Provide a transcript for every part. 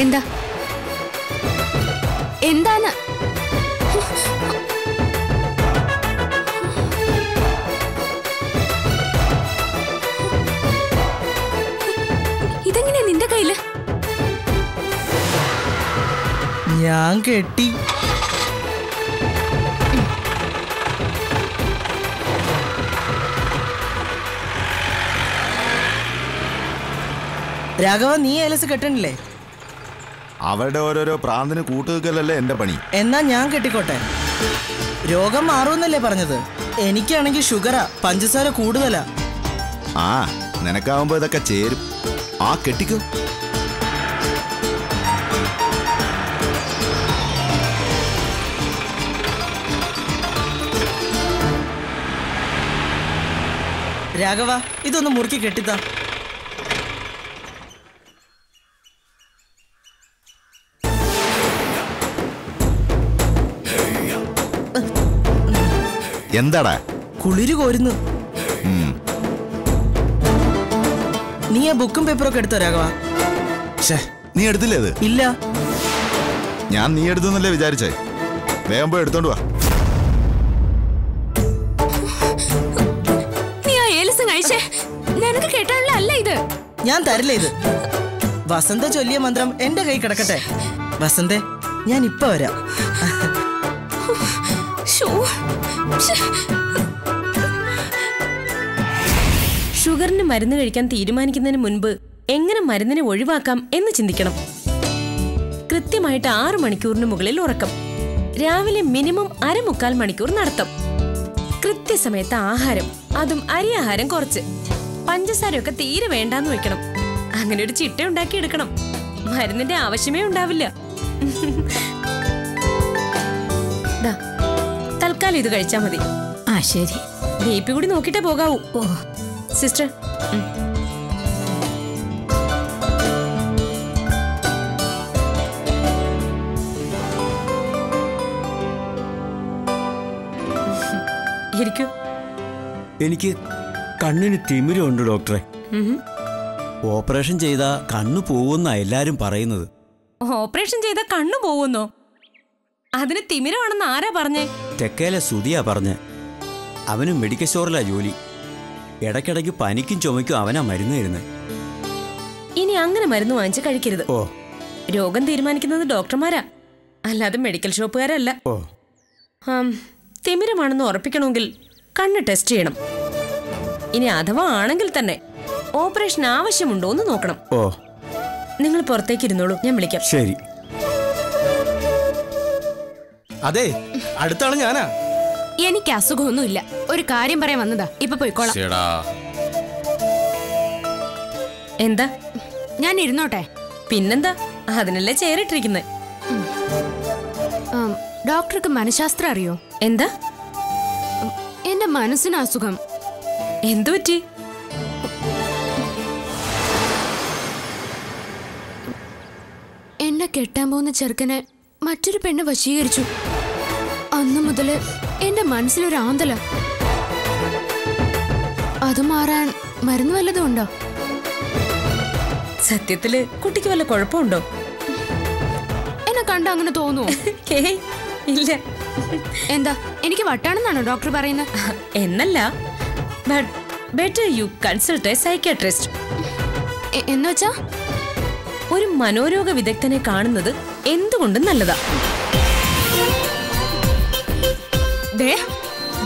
എന്താ എന്താണ്? ഇതെങ്ങനെയാ നിന്റെ കയ്യില്? ഞാൻ കെട്ടി. രാഘവ, നീ ഏലസ് കെട്ടണില്ലേ? അവരുടെ ഓരോരോ പ്രാന്തിന് കൂട്ടുവെക്കലല്ലേ എന്റെ പണി. എന്നാ ഞാൻ കെട്ടിക്കോട്ടെ. രോഗം മാറുമെന്നല്ലേ പറഞ്ഞത്? എനിക്കാണെങ്കിൽ ഷുഗറാ, പഞ്ചസാര കൂടുതലാ. ആ, നിനക്കാവുമ്പോ ഇതൊക്കെ ചേരും. ആ, കെട്ടിക്കോ. രാഘവ, ഇതൊന്ന് മുറുക്കി കെട്ടിത്താ. എന്താടാ? കുളിര് കോരുന്നു. നീ ആ ബുക്കും പേപ്പറൊക്കെ എടുത്തോ രാഘവ? നീ എടുത്തില്ലേ അത്? ഇല്ല. ഞാൻ നീ എടുത്തെന്നല്ലേ വിചാരിച്ചേ. വേഗം പോയി എടുത്തോണ്ട് വാ. നീ ആ ഏലസം കഴിച്ചേ? നിനക്ക് കേട്ടാനുള്ള അല്ല ഇത്. ഞാൻ തരില്ല ഇത്. വസന്ത ചൊല്ലിയ മന്ത്രം എന്റെ കൈ കിടക്കട്ടെ. വസന്തേ, ഞാൻ ഇപ്പൊ വരാം. ഷുഗറിന് മരുന്ന് കഴിക്കാൻ തീരുമാനിക്കുന്നതിന് മുൻപ് എങ്ങനെ മരുന്നിനെ ഒഴിവാക്കാം എന്ന് ചിന്തിക്കണം. കൃത്യമായിട്ട് 6 മണിക്കൂറിന് മുകളിൽ ഉറക്കം, രാവിലെ മിനിമം 1/4 മണിക്കൂർ നടത്തം, കൃത്യസമയത്ത് ആഹാരം, അതും അരി ആഹാരം കുറച്ച്, പഞ്ചസാരയൊക്കെ തീരെ വേണ്ടാന്ന് വെക്കണം. അങ്ങനെ ഒരു ചിട്ട ഉണ്ടാക്കി എടുക്കണം. മരുന്നിന്റെ ആവശ്യമേ ഉണ്ടാവില്ല. തൽക്കാലം ഇത് കഴിച്ചാ മതി. ആ ശരി. ബി.പി കൂടി നോക്കിട്ടേ പോകാവൂ. ഓ സിസ്റ്റർ, ഇരിക്കൂ. എനിക്ക് കണ്ണിന് തിമിരമുണ്ട് ഡോക്ടറെ. ഓപ്പറേഷൻ ചെയ്താ കണ്ണു പോവുന്ന എല്ലാരും പറയുന്നത്. ഓപ്പറേഷൻ ചെയ്താ കണ്ണു പോവുന്നോ? അതിന് തിമിരമാണെന്ന് ആരാ പറഞ്ഞേ? തെക്കേലെ സുതിയാ പറഞ്ഞ്. അവന് മെഡിക്കൽ സ്റ്റോറിലാ ജോലി. ഇടയ്ക്കിടയ്ക്ക് പനിക്കും ചുമയ്ക്കും അവനാ മരുന്ന് തരുന്നത്. ഇനി അങ്ങനെ മരുന്ന് വാങ്ങിച്ച് കഴിക്കരുത്. ഓ, രോഗം തീരുമാനിക്കുന്നത് ഡോക്ടർമാരാ, അല്ലാതെ മെഡിക്കൽ ഷോപ്പുകാരല്ല. ഓ, തിമിരമാണെന്ന് ഉറപ്പിക്കണമെങ്കിൽ കണ്ണ് ടെസ്റ്റ് ചെയ്യണം. ഇനി അഥവാ ആണെങ്കിൽ തന്നെ ഓപ്പറേഷൻ ആവശ്യമുണ്ടോ എന്ന് നോക്കണം. ഓ, നിങ്ങൾ പുറത്തേക്ക് ഇരുന്നോളൂ, ഞാൻ വിളിക്കാം. ശരി. അതെ, അടുത്താണ് ഞാനാ. എനിക്ക് അസുഖമൊന്നുമില്ല. ഒരു കാര്യം പറയാൻ വന്നതാ. ഇപ്പൊ പോയിക്കോളാം. എന്താ? ഞാൻ ഇരുന്നോട്ടെ? പിന്നെന്താ, അതിനല്ലേ ചേരിട്ടിരിക്കുന്നത്. ഡോക്ടർക്ക് മനഃശാസ്ത്രം അറിയോ? എന്താ? എന്റെ മനസ്സിന് അസുഖം. എന്തു പറ്റി? എന്നെ കെട്ടാൻ പോകുന്ന ചെറുക്കനെ മറ്റൊരു പെണ്ണ് വശീകരിച്ചു. അന്നു മുതല് എന്റെ മനസ്സിലൊരു ആന്തല. അത് മാറാൻ മരുന്ന് വല്ലതും ഉണ്ടോ? സത്യത്തില് കുട്ടിക്ക് വല്ല കുഴപ്പമുണ്ടോ? എന്നെ കണ്ട അങ്ങനെ തോന്നുവോ? ഇല്ല. എന്താ, എനിക്ക് വട്ടാണെന്നാണോ ഡോക്ടർ പറയുന്നത്? എന്നല്ല, but better U consult A psychiatrist. എന്നുവെച്ചാ ഒരു മനോരോഗ വിദഗ്ധനെ കാണുന്നത് എന്തുകൊണ്ടും നല്ലതാ.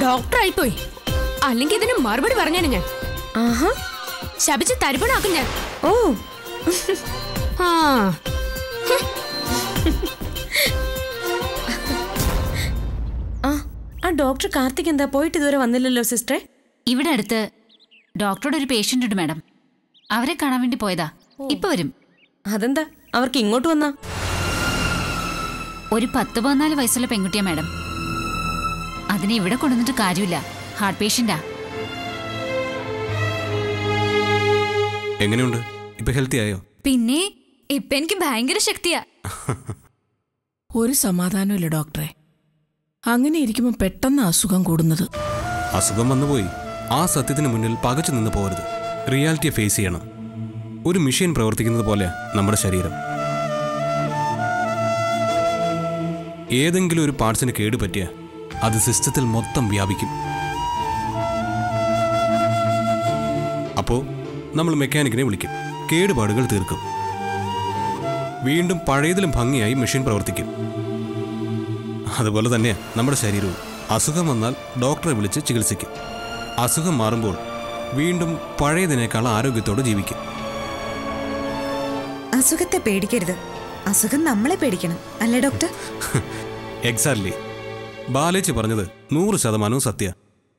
ഡോക്ടർ ആയിപ്പോയി. അല്ലെങ്കിൽ ഇതിന് മറുപടി പറഞ്ഞാണ് ഞാൻ. ആഹാ, ശപിച്ച് തരിപ്പണാക്കും ഞാൻ. ഓ, ആ ഡോക്ടർ കാർത്തിക് എന്താ പോയിട്ട് ഇതുവരെ വന്നില്ലല്ലോ സിസ്റ്ററെ? ഇവിടെ അടുത്ത് ഡോക്ടറുടെ ഒരു പേഷ്യന്റ് ഉണ്ട് മാഡം. അവരെ കാണാൻ വേണ്ടി പോയതാ. ഇപ്പൊ വരും. അതെന്താ അവർക്ക് ഇങ്ങോട്ട് വന്നാ? ഒരു 10-14 വയസ്സുള്ള പെൺകുട്ടിയാ മാഡം. അതിനെ ഇവിടെ കൊണ്ടുവന്നിട്ട് കാര്യമില്ല. ഹാർട്ട് പേഷ്യന്റാ. എങ്ങനെയുണ്ട്? ഇപ്പൊ ഹെൽത്തി ആയോ? പിന്നെ ഇപ്പൊ എനിക്ക് ഭയങ്കര ശക്തിയാ. ഒരു സമാധാനമില്ല ഡോക്ടറെ. അങ്ങനെ ഇരിക്കുമ്പോ പെട്ടെന്ന് അസുഖം കൂടുന്നത്. അസുഖം വന്നുപോയി. ആ സത്യത്തിന് മുന്നിൽ പകച്ചു നിന്ന് പോകരുത്. റിയാലിറ്റിയെ ഫേസ് ചെയ്യണം. ഒരു മെഷീൻ പ്രവർത്തിക്കുന്നത് പോലെ നമ്മുടെ ശരീരം. ഏതെങ്കിലും ഒരു പാർട്സിന് കേടുപറ്റിയ അത് സിസ്റ്റത്തിൽ മൊത്തം വ്യാപിക്കും. അപ്പോൾ നമ്മൾ മെക്കാനിക്കിനെ വിളിക്കും, കേടുപാടുകൾ തീർക്കും. വീണ്ടും പഴയതിലും ഭംഗിയായി മെഷീൻ പ്രവർത്തിക്കും. അതുപോലെ തന്നെയാണ് നമ്മുടെ ശരീരവും. അസുഖം വന്നാൽ ഡോക്ടറെ വിളിച്ച് ചികിത്സിക്കും. അസുഖം മാറുമ്പോൾ വീണ്ടും പഴയതിനേക്കാൾ ആരോഗ്യത്തോടെ ജീവിക്കും. അസുഖത്തെ പേടിക്കരുത്, അസുഖം നമ്മളെ പേടിക്കണം, അല്ലേ ഡോക്ടർ? എക്സാക്ട്ലി. ബാലേച്ചി പറഞ്ഞത് 100% സത്യ.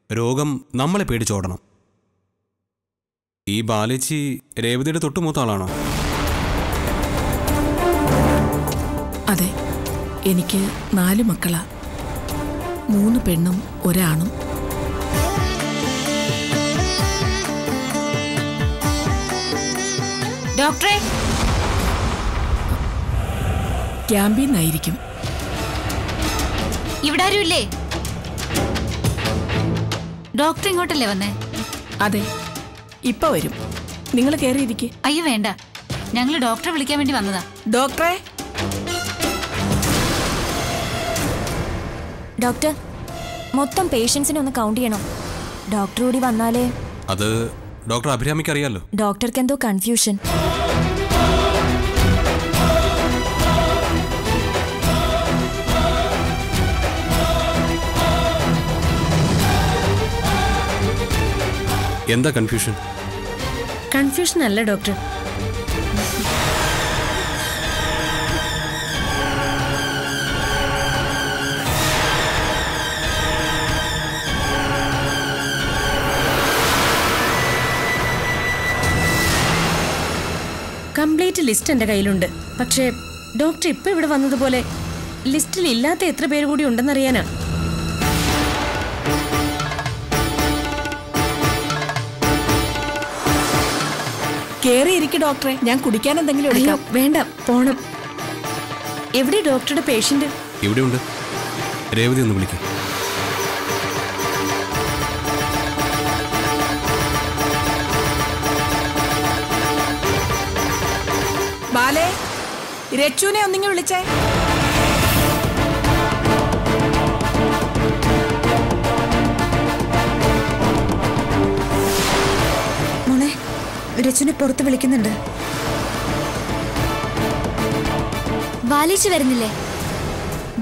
രോഗം നമ്മളെ പേടിച്ചോടണം. ഈ ബാലേച്ചി രേവതിയുടെ തൊട്ടുമൂത്ത ആളാണോ? അതെ, എനിക്ക് 4 മക്കളാ, 3 പെണ്ണും 1 ആണും. ഡോക്ടറെ, ക്യാമ്പിൽ നിന്നായിരിക്കും. ഇവിടെ ആരും ഇല്ലേ? ഡോക്ടർ ഇങ്ങോട്ടല്ലേ വന്നേ? അതെ, ഇപ്പൊ വരും. നിങ്ങൾ കയറിയിരിക്കെ. അയ്യോ വേണ്ട, ഞങ്ങൾ ഡോക്ടറെ വിളിക്കാൻ വേണ്ടി വന്നതാ. ഡോക്ടറെ. ഡോക്ടർ, മൊത്തം പേഷ്യൻസിനെ ഒന്ന് കൗണ്ട് ചെയ്യണം. ഡോക്ടർ കൂടി വന്നാലേ. അത് ഡോക്ടർ അഭിരാമിക്ക് അറിയാലോ. ഡോക്ടർക്ക് എന്തോ കൺഫ്യൂഷൻ. എന്താ കൺഫ്യൂഷൻ? കൺഫ്യൂഷൻ അല്ല ഡോക്ടർ, കംപ്ലീറ്റ് ലിസ്റ്റ് എൻ്റെ കയ്യിലുണ്ട്. പക്ഷേ ഡോക്ടർ ഇപ്പൊ ഇവിടെ വന്നതുപോലെ ലിസ്റ്റിൽ ഇല്ലാത്ത എത്ര പേര് കൂടി ഉണ്ടെന്നറിയാനാ. കേറിയിരിക്കും ഡോക്ടറെ, ഞാൻ കുടിക്കാൻ എന്തെങ്കിലും എടുക്കാം. വേണ്ട, പോണം. എവിടെ ഡോക്ടറുടെ പേഷ്യന്റ്? ഇവിടെയുണ്ട്. രേവതി ഒന്ന് വിളിക്കും. ബാലേ, രച്ചുവിനെ ഒന്നിങ്ങി വിളിച്ചേ. മോളെ, രച്ചുവിനെ പുറത്ത് വിളിക്കുന്നുണ്ട്. ബാലേച്ചി വരുന്നില്ലേ?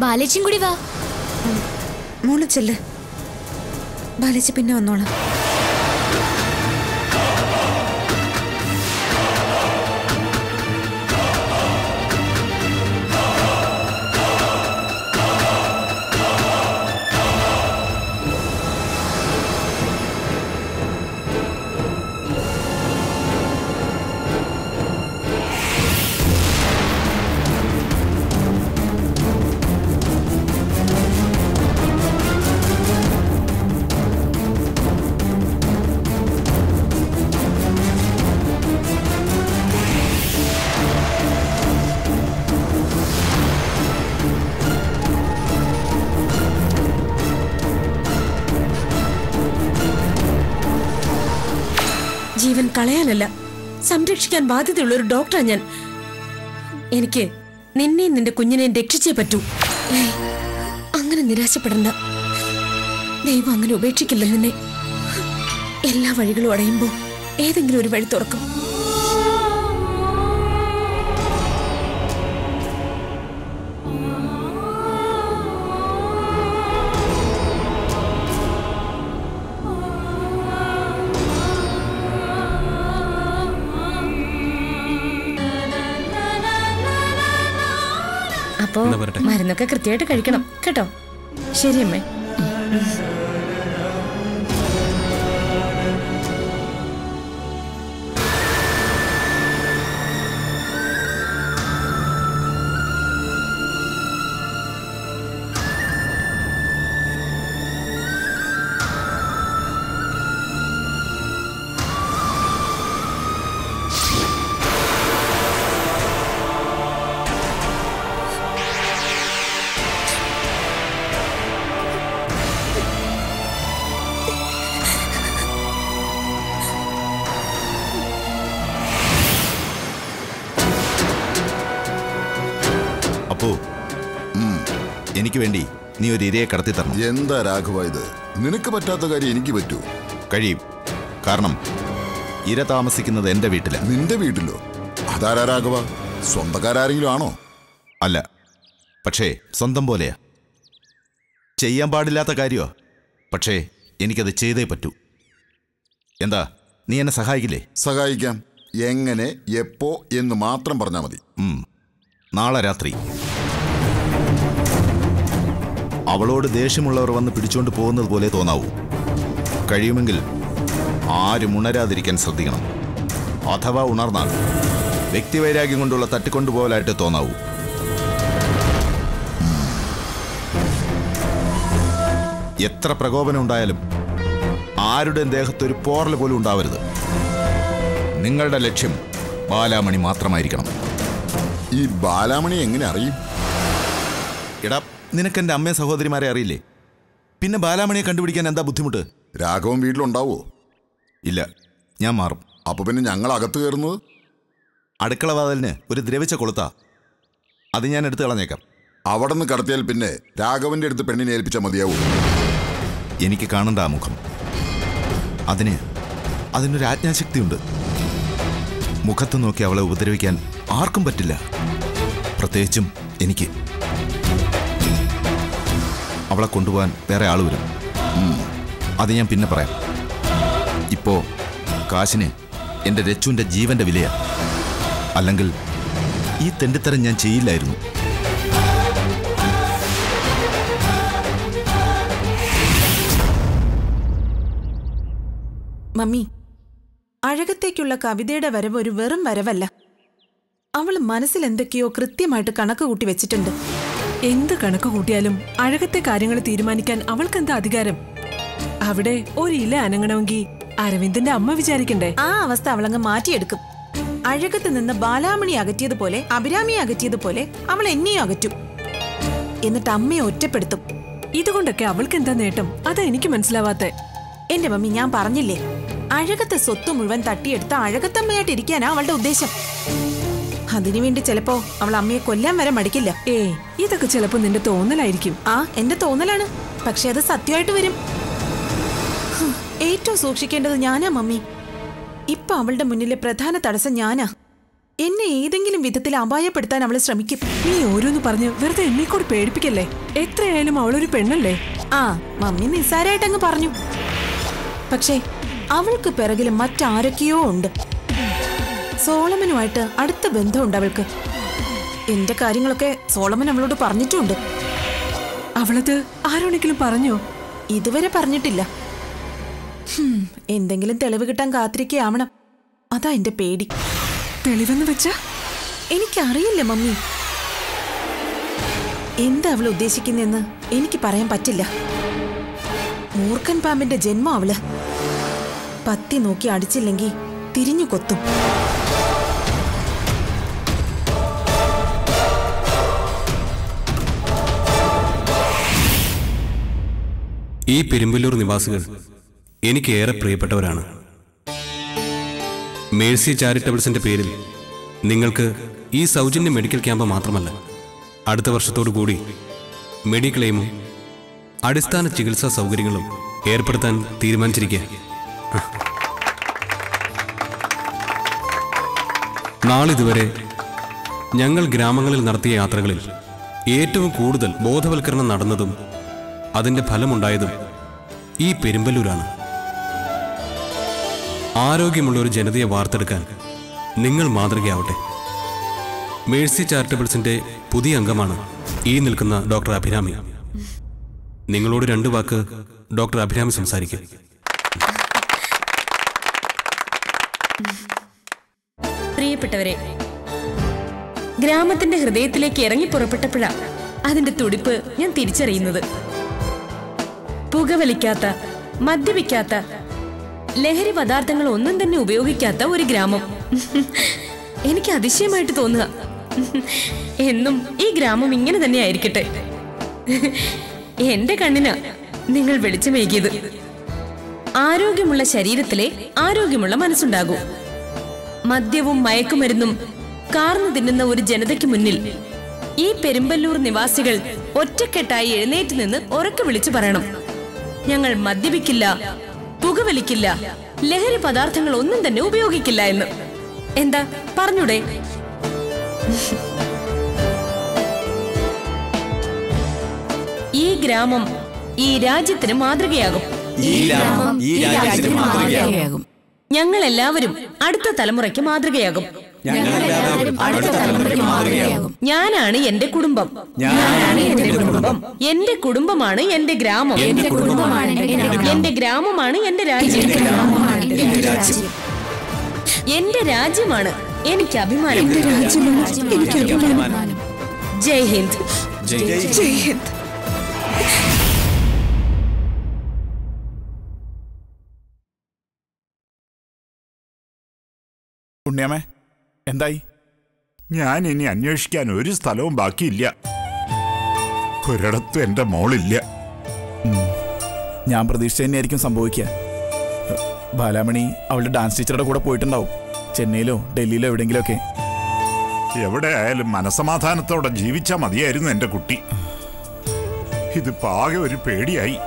ബാലേച്ചിയും കൂടി വാ. മോള് ചെല്ല്, ബാലേച്ചി പിന്നെ വന്നോളാം. ജീവൻ കളയാനല്ല, സംരക്ഷിക്കാൻ ബാധ്യതയുള്ള ഒരു ഡോക്ടറാണ് ഞാൻ. എനിക്ക് നിന്നെയും നിന്റെ കുഞ്ഞിനെയും രക്ഷിച്ചേ പറ്റൂ. അങ്ങനെ നിരാശപ്പെടണ്ട. ദൈവം അങ്ങനെ ഉപേക്ഷിക്കില്ല നിന്നെ. എല്ലാ വഴികളും അടയുമ്പോ ഏതെങ്കിലും ഒരു വഴി തുറക്കും. അപ്പോ മരുന്നൊക്കെ കൃത്യമായിട്ട് കഴിക്കണം കേട്ടോ. ശരി അമ്മേ. എനിക്ക് വേണ്ടി നീ ഒരു ഇരയെ കടത്തി തരണം. എന്താ രാഘവ ഇത്? നിനക്ക് പറ്റാത്ത കാര്യം എനിക്ക് പറ്റൂ? കഴിയും. കാരണം ഇര താമസിക്കുന്നത് എൻ്റെ വീട്ടിലാണ്. നിന്റെ വീട്ടിലോ? അതാരാ രാഘവ? സ്വന്തക്കാരെങ്കിലും ആണോ? അല്ല, പക്ഷേ സ്വന്തം പോലെയാ. ചെയ്യാൻ പാടില്ലാത്ത കാര്യമോ, പക്ഷേ എനിക്കത് ചെയ്തേ പറ്റൂ. എന്താ, നീ എന്നെ സഹായിക്കില്ലേ? സഹായിക്കാം. എങ്ങനെ, എപ്പോ എന്ന് മാത്രം പറഞ്ഞാൽ മതി. നാളെ രാത്രി അവളോട് ദേഷ്യമുള്ളവർ വന്ന് പിടിച്ചുകൊണ്ട് പോകുന്നത് പോലെ തോന്നാവൂ. കഴിയുമെങ്കിൽ ആരും ഉണരാതിരിക്കാൻ ശ്രദ്ധിക്കണം. അഥവാ ഉണർന്നാൽ വ്യക്തിവൈരാഗ്യം കൊണ്ടുള്ള തട്ടിക്കൊണ്ടുപോകലായിട്ട് തോന്നാവൂ. എത്ര പ്രകോപനം ഉണ്ടായാലും ആരുടെ ദേഹത്തൊരു പോറൽ പോലും ഉണ്ടാവരുത്. നിങ്ങളുടെ ലക്ഷ്യം ബാലാമണി മാത്രമായിരിക്കണം. ഈ ബാലാമണി എങ്ങനെ അറിയും? എടാ, നിനക്കെൻ്റെ അമ്മയും സഹോദരിമാരെ അറിയില്ലേ? പിന്നെ ബാലാമണിയെ കണ്ടുപിടിക്കാൻ എന്താ ബുദ്ധിമുട്ട്? രാഘവൻ വീട്ടിലുണ്ടാവോ? ഇല്ല, ഞാൻ മാറും. അപ്പൊ പിന്നെ ഞങ്ങൾ അകത്ത് കയറുന്നത്? അടുക്കള വാതിലിന് ഒരു ദ്രവിച്ച കൊളുത്താ, അത് ഞാൻ എടുത്തു കളഞ്ഞേക്കാം. അവിടെ നിന്ന് കടത്തിയാൽ പിന്നെ രാഘവന്റെ അടുത്ത് പെണ്ണിനെ ഏൽപ്പിച്ചാൽ മതിയാവൂ. എനിക്ക് കാണണ്ട ആ മുഖം. അതിനൊരു ആജ്ഞാശക്തിയുണ്ട്. മുഖത്ത് നോക്കി അവളെ ഉപദ്രവിക്കാൻ ആർക്കും പറ്റില്ല, പ്രത്യേകിച്ചും എനിക്ക്. അവളെ കൊണ്ടുപോകാൻ വേറെ ആൾ വരും. അത് ഞാൻ പിന്നെ പറയാം. ഇപ്പോ കാശിന് എൻ്റെ രച്ചുവിൻ്റെ ജീവന്റെ വിലയാ. അല്ലെങ്കിൽ ഈ തെണ്ടിത്തരം ഞാൻ ചെയ്യില്ലായിരുന്നു. മമ്മി, അഴകത്തേക്കുള്ള കവിതയുടെ വരവ് ഒരു വെറും വരവല്ല. അവൾ മനസ്സിൽ എന്തൊക്കെയോ കൃത്യമായിട്ട് കണക്ക് കൂട്ടി വെച്ചിട്ടുണ്ട്. എന്ത് കണക്ക് കൂട്ടിയാലും അഴകത്തെ കാര്യങ്ങൾ തീരുമാനിക്കാൻ അവൾക്കെന്താ അധികാരം? അവിടെ ഒരു ഇല അനങ്ങണമെങ്കിൽ അരവിന്ദന്റെ അമ്മ വിചാരിക്കണ്ടേ? ആ അവസ്ഥ അവളങ്ങ് മാറ്റിയെടുക്കും. അഴകത്ത് നിന്ന് ബാലാമണി അകറ്റിയതുപോലെ, അഭിരാമിയെ അകറ്റിയതുപോലെ അവൾ എന്നെയും അകറ്റും. എന്നിട്ട് അമ്മയെ ഒറ്റപ്പെടുത്തും. ഇതുകൊണ്ടൊക്കെ അവൾക്ക് എന്താ നേട്ടം? അതാ എനിക്ക് മനസ്സിലാവാത്തെ. എന്റെ മമ്മി, ഞാൻ പറഞ്ഞില്ലേ, അഴകത്തെ സ്വത്ത് മുഴുവൻ തട്ടിയെടുത്ത അഴകത്തമ്മയായിട്ട് ഇരിക്കാനാ അവളുടെ ഉദ്ദേശം. അതിനുവേണ്ടി ചിലപ്പോ അവൾ അമ്മയെ കൊല്ലാൻ വരെ മടിക്കില്ല. ഇതൊക്കെ ചിലപ്പോ നിന്റെ തോന്നലായിരിക്കും. എന്റെ തോന്നലാണ്, പക്ഷെ അത് സത്യമായിട്ട് വരും. ഏറ്റവും സൂക്ഷിക്കേണ്ടത് ഞാനാ മമ്മി. ഇപ്പൊ അവളുടെ മുന്നിലെ പ്രധാന തടസ്സം ഞാനാ. എന്നെ ഏതെങ്കിലും വിധത്തിൽ അപായപ്പെടുത്താൻ അവളെ ശ്രമിക്കും. നീ ഓരോന്ന് പറഞ്ഞ് വെറുതെ എന്നെ കൂടി പേടിപ്പിക്കല്ലേ. എത്രയായാലും അവളൊരു പെണ്ണല്ലേ. മമ്മി നിസ്സാരായിട്ടങ്ങ് പറഞ്ഞു. പക്ഷേ അവൾക്ക് പിറകിൽ മറ്റാരൊക്കെയോ ഉണ്ട്. സോളമനുമായിട്ട് അടുത്ത ബന്ധമുണ്ട് അവൾക്ക്. എന്റെ കാര്യങ്ങളൊക്കെ സോളമൻ അവളോട് പറഞ്ഞിട്ടുമുണ്ട്. അവളത് ആരോടെങ്കിലും പറഞ്ഞോ? ഇതുവരെ പറഞ്ഞിട്ടില്ല. എന്തെങ്കിലും തെളിവ് കിട്ടാൻ കാത്തിരിക്കുകയാവണം. അതാ എന്റെ പേടി. തെളിവെന്ന് വെച്ചാ? എനിക്കറിയില്ല മമ്മി. എന്താ അവൾ ഉദ്ദേശിക്കുന്നെന്ന് എനിക്ക് പറയാൻ പറ്റില്ല. മൂർഖൻ പാമ്പിന്റെ ജന്മം അവള്. പത്തി നോക്കി അടിച്ചില്ലെങ്കിൽ തിരിഞ്ഞു കൊത്തും. ഈ പെരുമ്പല്ലൂർ നിവാസികൾ എനിക്ക് ഏറെ പ്രിയപ്പെട്ടവരാണ്. മേഴ്സി ചാരിറ്റബിൾസിന്റെ പേരിൽ നിങ്ങൾക്ക് ഈ സൗജന്യ മെഡിക്കൽ ക്യാമ്പ് മാത്രമല്ല, അടുത്ത വർഷത്തോടു കൂടി മെഡിക്ലെയിമും അടിസ്ഥാന ചികിത്സാ സൗകര്യങ്ങളും ഏർപ്പെടുത്താൻ തീരുമാനിച്ചിരിക്കുക. നാളിതുവരെ ഞങ്ങൾ ഗ്രാമങ്ങളിൽ നടത്തിയ യാത്രകളിൽ ഏറ്റവും കൂടുതൽ ബോധവൽക്കരണം നടന്നതും അതിൻ്റെ ഫലമുണ്ടായതും ഈ പെരുമ്പല്ലൂരാണ്. ആരോഗ്യമുള്ള ഒരു ജനതയെ വാർത്തെടുക്കാൻ നിങ്ങൾ മാതൃകയാവട്ടെ. മേഴ്സി ചാരിറ്റബിൾസിന്റെ പുതിയ അംഗമാണ് ഈ നിൽക്കുന്ന ഡോക്ടർ അഭിരാമി. നിങ്ങളോട് 2 വാക്ക് ഡോക്ടർ അഭിരാമി സംസാരിക്കും. പ്രിയപ്പെട്ടവരെ, ഗ്രാമത്തിന്റെ ഹൃദയത്തിലേക്ക് ഇറങ്ങി പുറപ്പെട്ടപ്പോഴാണ് അതിന്റെ തുടിപ്പ് ഞാൻ തിരിച്ചറിയുന്നത്. പുകവലിക്കാത്ത, മദ്യപിക്കാത്ത, ലഹരി പദാർത്ഥങ്ങൾ ഒന്നും തന്നെ ഉപയോഗിക്കാത്ത ഒരു ഗ്രാമം. എനിക്ക് അതിശയമായിട്ട് തോന്നുക. എന്നും ഈ ഗ്രാമം ഇങ്ങനെ തന്നെ ആയിരിക്കട്ടെ. എന്റെ കണ്ണിന് നിങ്ങൾ വെളിച്ചമേകിയത്. ആരോഗ്യമുള്ള ശരീരത്തിലെ ആരോഗ്യമുള്ള മനസ്സുണ്ടാകൂ. മദ്യവും മയക്കുമരുന്നും കാർന്നു തിന്നുന്ന ഒരു ജനതയ്ക്ക് മുന്നിൽ ഈ പെരുമ്പല്ലൂർ നിവാസികൾ ഒറ്റക്കെട്ടായി എഴുന്നേറ്റ് നിന്ന് ഉറക്കെ വിളിച്ചു പറയണം, ഞങ്ങൾ മദ്യപിക്കില്ല, പുകവലിക്കില്ല, ലഹരി പദാർത്ഥങ്ങൾ ഒന്നും തന്നെ ഉപയോഗിക്കില്ല എന്ന്. എന്താ പറഞ്ഞൂടെ? ഈ ഗ്രാമം ഈ രാജ്യത്തിന് മാതൃകയാകും. ഞങ്ങൾ എല്ലാവരും അടുത്ത തലമുറയ്ക്ക് മാതൃകയാകും. ഞാനാണ് എന്റെ കുടുംബം, എന്റെ കുടുംബമാണ് എന്റെ ഗ്രാമം, എന്റെ ഗ്രാമമാണ് എന്റെ രാജ്യം, എന്റെ രാജ്യമാണ് എനിക്ക് അഭിമാനം. ജയ് ഹിന്ദ്. ജയ് ഹിന്ദ്. ഉണ്ണിയമ്മേ, എന്തായി? ഞാൻ ഇനി അന്വേഷിക്കാൻ ഒരു സ്ഥലവും ബാക്കിയില്ല. ഒരിടത്തും എന്റെ മോളില്ല. ഞാൻ പ്രതീക്ഷിച്ച തന്നെയായിരിക്കും സംഭവിക്കുക. ബാലാമണി അവളുടെ ഡാൻസ് ടീച്ചറുടെ കൂടെ പോയിട്ടുണ്ടാവും, ചെന്നൈയിലോ ഡൽഹിയിലോ എവിടെയെങ്കിലുമൊക്കെ. എവിടെ ആയാലും മനസമാധാനത്തോടെ ജീവിച്ചാൽ മതിയായിരുന്നു എന്റെ കുട്ടി. ഇതിപ്പോ ആകെ ഒരു പേടിയായി.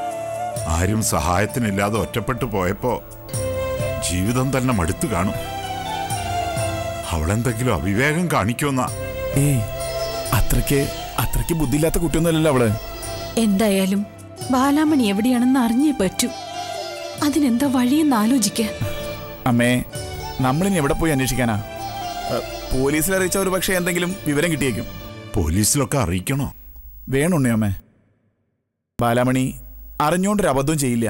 ആരും സഹായത്തിനില്ലാതെ ഒറ്റപ്പെട്ടു പോയപ്പോ ജീവിതം തന്നെ മടുത്തു കാണും. അവളെന്തെങ്കിലും അവിവേകം കാണിക്കുമെന്നാ. ഏയ്, അത്രയ്ക്ക് ബുദ്ധിയില്ലാത്ത കുട്ടിയൊന്നുമല്ലല്ലോ അവള്. എന്തായാലും ബാലാമണി എവിടെയാണെന്ന് അറിഞ്ഞേ പറ്റൂ. അതിനെന്താ വഴിയെന്ന് ആലോചിക്ക. അമ്മേ, നമ്മളിനി എവിടെ പോയി അന്വേഷിക്കാനാ? പോലീസിൽ അറിയിച്ച ഒരു പക്ഷേ എന്തെങ്കിലും വിവരം കിട്ടിയേക്കും. പോലീസിലൊക്കെ അറിയിക്കണോ? വേണുണ്ണേ അമ്മേ. ബാലാമണി അറിഞ്ഞുകൊണ്ടൊരു അബദ്ധവും ചെയ്യില്ല.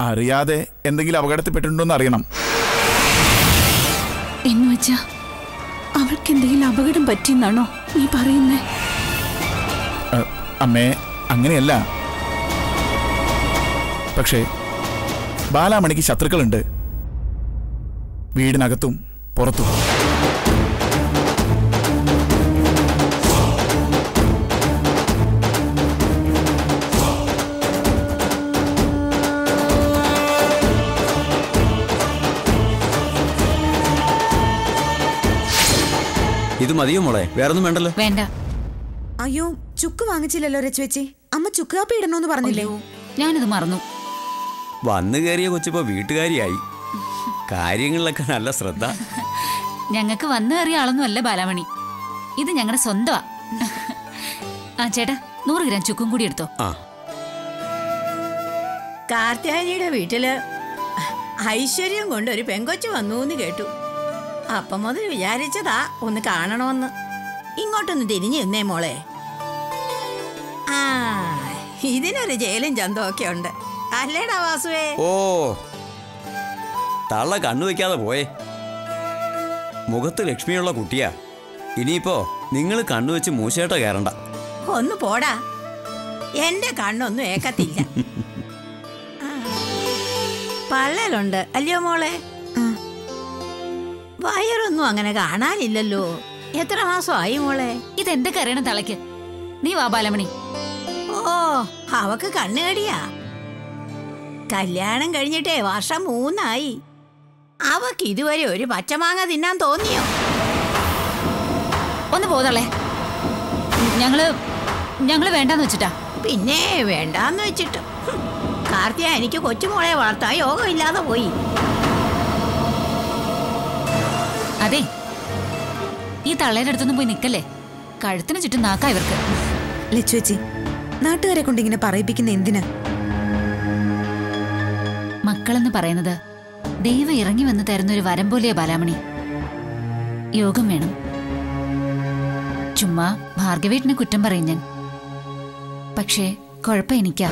അറിയാതെ എന്തെങ്കിലും അപകടത്തിൽപ്പെട്ടിട്ടുണ്ടോന്ന് അറിയണം. എന്നുവെച്ചാ അവൾക്ക് എന്തെങ്കിലും അപകടം പറ്റിയെന്നാണോ നീ പറയുന്നേ? അമ്മേ, അങ്ങനെയല്ല. പക്ഷേ ബാലാമണിക്ക് ശത്രുക്കളുണ്ട്, വീടിനകത്തും പുറത്തും. ഇത് മതിയോ മോളെ? വേറൊന്നും വേണ്ടല്ലോ. വേണ്ട. അയ്യോ, ചുക്ക് വാങ്ങിച്ചില്ലല്ലോ രച്ചുവെച്ചി. അമ്മ ചുക്ക് കാപ്പി ഇടണോന്ന് പറഞ്ഞില്ലേ? ഞാനിത് മറന്നു. വന്നു കയറിയ കൊച്ചിപ്പോ വീട്ടുകാരിയായി. കാര്യങ്ങളിലൊക്കെ നല്ല ശ്രദ്ധ. ഞങ്ങൾക്ക് വന്നു കയറിയ ആളൊന്നും അല്ല ബാലാമണി, ഇത് ഞങ്ങളുടെ സ്വന്തമാ. ആ ചേട്ടാ, 100 ഗ്രാം ചുക്കും കൂടി എടുത്തോ. കാർത്യായനിയുടെ വീട്ടില് ഐശ്വര്യം കൊണ്ട് ഒരു പെങ്കൊച്ചു വന്നു എന്ന് കേട്ടു. അപ്പം മുതൽ വിചാരിച്ചതാ ഒന്ന് കാണണമെന്ന്. ഇങ്ങോട്ടൊന്ന് തിരിഞ്ഞു നിന്നേ മോളെ. ആ, ഇതിനൊരു ജയിലും ചന്തമൊക്കെ ഉണ്ട് അല്ലേടാ വാസുവേ? ഓ, തള്ള കണ്ണു വെക്കാതെ പോയേ. മുഖത്ത് ലക്ഷ്മിയുള്ള കുട്ടിയാ. ഇനിയിപ്പോ നിങ്ങൾ കണ്ണുവെച്ച് മൂശേട്ട കയറണ്ട. ഒന്ന് പോടാ, എന്റെ കണ്ണൊന്നും ഏക്കത്തില്ല. പള്ളലുണ്ട് അല്ലയോ മോളെ? വയറൊന്നും അങ്ങനെ കാണാനില്ലല്ലോ. എത്ര മാസമായി മോളെ? ഇതെന്തൊക്കെ അറിയണം തളയ്ക്ക്? നീ വാ ബാലമണി. ഓ, അവക്ക് കണ്ണുകടിയാ. കല്യാണം കഴിഞ്ഞിട്ടേ വർഷം 3 അവക്ക് ഇതുവരെ ഒരു പച്ചമാങ്ങ തിന്നാൻ തോന്നിയോ? ഒന്ന് പോതളേ. ഞങ്ങള് വേണ്ടാന്ന് വെച്ചിട്ടാ. പിന്നെ വേണ്ടാന്ന് വെച്ചിട്ട് കാർത്തിയ എനിക്ക് കൊച്ചുമോളെ വളർത്താൻ യോഗമില്ലാതെ പോയി. അതെ, ഈ തള്ളയുടെ അടുത്തൊന്നും പോയി നിക്കല്ലേ. കഴുത്തിന് ചുറ്റും നാക്കാ ഇവർക്ക്. ലച്ചുവെച്ചി, നാട്ടുകാരെ കൊണ്ട് ഇങ്ങനെ പറയിപ്പിക്കുന്ന എന്തിനാ? മക്കളെന്ന് പറയുന്നത് ദൈവം ഇറങ്ങി വന്ന് തരുന്ന ഒരു വരം പോലെയാ ബാലാമണി. യോഗം വേണം. ചുമ്മാ ഭാർഗവേട്ടിനെ കുറ്റം പറയും ഞാൻ. പക്ഷേ കുഴപ്പം എനിക്കാ.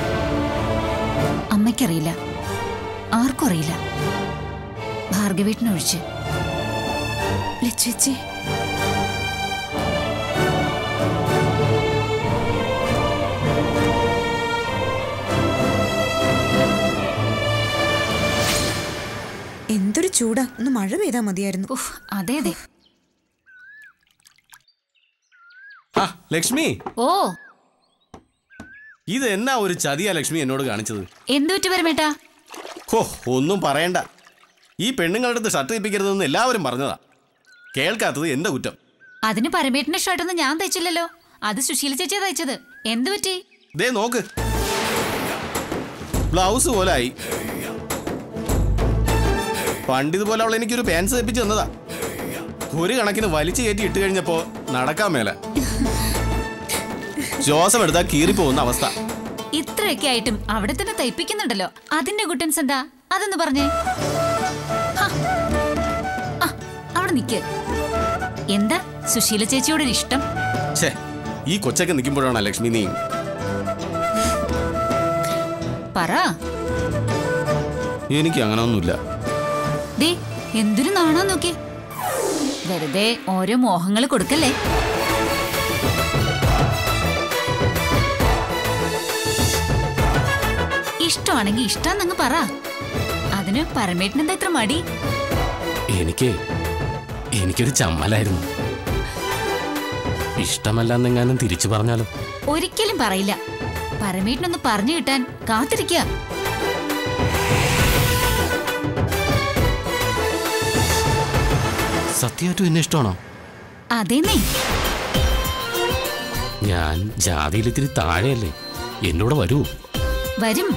അമ്മയ്ക്കറിയില്ല, ആർക്കും അറിയില്ല, ഭാർഗവേട്ടിനൊഴിച്ച്. ലച്ചുവെച്ചി, എന്തൊരു ചൂടാ. ഒന്ന് മഴ പെയ്താ മതിയായിരുന്നു. അതെ അതെ. ലക്ഷ്മി, ഓ, ഇത് എന്നാ ഒരു ചതിയാ ലക്ഷ്മി എന്നോട് കാണിച്ചത്? എന്തുപറ്റി വരമേട്ടാ? ഹോ, ഒന്നും പറയണ്ട. ഈ പെണ്ണുങ്ങളുടെ അടുത്ത് ഷർട്ട് തയ്പ്പിക്കരുതെന്ന് എല്ലാവരും പറഞ്ഞതാ. കേൾക്കാത്തത് എന്റെ കുറ്റം. അതിന് പരമേട്ടന്റെ ഷർട്ടൊന്നും ഞാൻ തയ്ച്ചില്ലല്ലോ. അത് സുശീല ചേച്ചിയാ തയ്ച്ചത്. എന്ത് പറ്റി? ദേ നോക്ക്, ബ്ലൗസ് പോലായി. പണ്ടിതുപോലെ അവൾ എനിക്കൊരു പാൻസ് തയ്പ്പിച്ച് തന്നതാ. ഒരു കണക്കിന് വലിച്ചു കയറ്റി ഇട്ട് കഴിഞ്ഞപ്പോ നടക്കാൻ മേല, ശ്വാസം എടുത്താൽ കീറിപ്പോകുന്ന അവസ്ഥ. ഇത്രയൊക്കെ ആയിട്ടും അവിടെ തന്നെ തയ്പ്പിക്കുന്നുണ്ടല്ലോ, അതിന്റെ ഗുട്ടൻസ് എന്താ? അതൊന്ന് പറഞ്ഞേ. അവിടെ നിക്ക്. എന്താ സുശീല ചേച്ചിയോടൊരു ഇഷ്ടം? ഛേ, ഈ കൊച്ചൊക്കെ നിൽക്കുമ്പോഴാണ് ലക്ഷ്മി നീ പറ. എനിക്ക് അങ്ങനെ ഒന്നുമില്ല. ദേ എന്തൊരു നാണോ നോക്കി. വെറുതെ ഓരോ മോഹങ്ങൾ കൊടുക്കല്ലേ. ഇഷ്ടമാണെങ്കിൽ ഇഷ്ടാന്നങ്ങ് പറ. അതിന് പരമേട്ടനെന്താ ഇത്ര മടി? എനിക്കൊരു ചമ്മലായിരുന്നു. ഇഷ്ടമല്ലെന്നെങ്ങാനും തിരിച്ചു പറഞ്ഞാലും ഒരിക്കലും പറയില്ല. പരമേട്ടനൊന്ന് പറഞ്ഞു കിട്ടാൻ കാത്തിരിക്കുക. സത്യമായിട്ടും എന്നെ ഇഷ്ടമാണോ? അതേന്നേ. ഞാൻ ജാതിയിലിത്തിരി താഴെയല്ലേ, എന്നോട് വരൂ. വരും.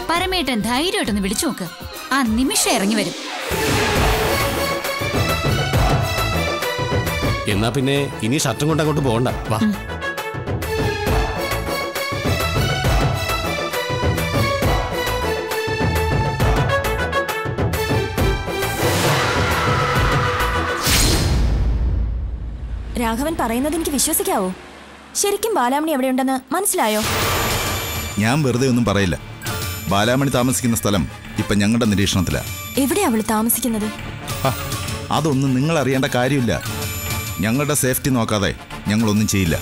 പരമേട്ടൻ ധൈര്യമായിട്ടൊന്ന് വിളിച്ചു നോക്ക്. ആ നിമിഷം ഇറങ്ങി വരും. എന്നാ പിന്നെ ഇനി ഷർട്ടും കൊണ്ട് അങ്ങോട്ട് പോകണ്ട, വാ. രാഘവൻ പറയുന്നത് എനിക്ക് വിശ്വസിക്കാവോ? ശരിക്കും ബാലാമണി എവിടെയുണ്ടെന്ന് മനസ്സിലായോ? ഞാൻ വെറുതെ ഒന്നും പറയില്ല. ബാലാമണി താമസിക്കുന്ന സ്ഥലം ഇപ്പൊ ഞങ്ങളുടെ നിരീക്ഷണത്തിലാ. എവിടെയാ അവള് താമസിക്കുന്നത്? അതൊന്നും നിങ്ങൾ അറിയേണ്ട കാര്യമില്ല. ഞങ്ങളുടെ സേഫ്റ്റി നോക്കാതെ ഞങ്ങളൊന്നും ചെയ്യില്ല.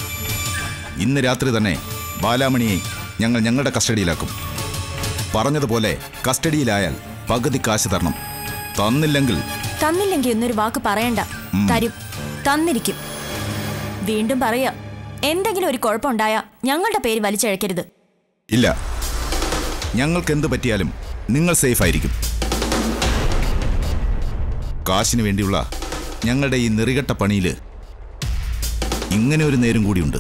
ഇന്ന് രാത്രി തന്നെ ബാലാമണിയെ ഞങ്ങൾ ഞങ്ങളുടെ കസ്റ്റഡിയിലാക്കും. പറഞ്ഞതുപോലെ കസ്റ്റഡിയിലായാൽ പകുതി കാശ് തരണം. തന്നില്ലെങ്കിൽ എന്നൊരു വാക്ക് പറയണ്ട. തരും, തന്നിരിക്കും. വീണ്ടും പറയാ, എന്തെങ്കിലും ഒരു കുഴപ്പമുണ്ടായാ ഞങ്ങളുടെ പേര് വലിച്ചഴക്കരുത്. ഇല്ല, ഞങ്ങൾക്ക് എന്ത് പറ്റിയാലും നിങ്ങൾ സേഫ് ആയിരിക്കും. കാശിന് വേണ്ടിയുള്ള ഞങ്ങളുടെ ഈ നെറികെട്ട പണിയിൽ ഇങ്ങനെ ഒരു നേരം കൂടിയുണ്ട്.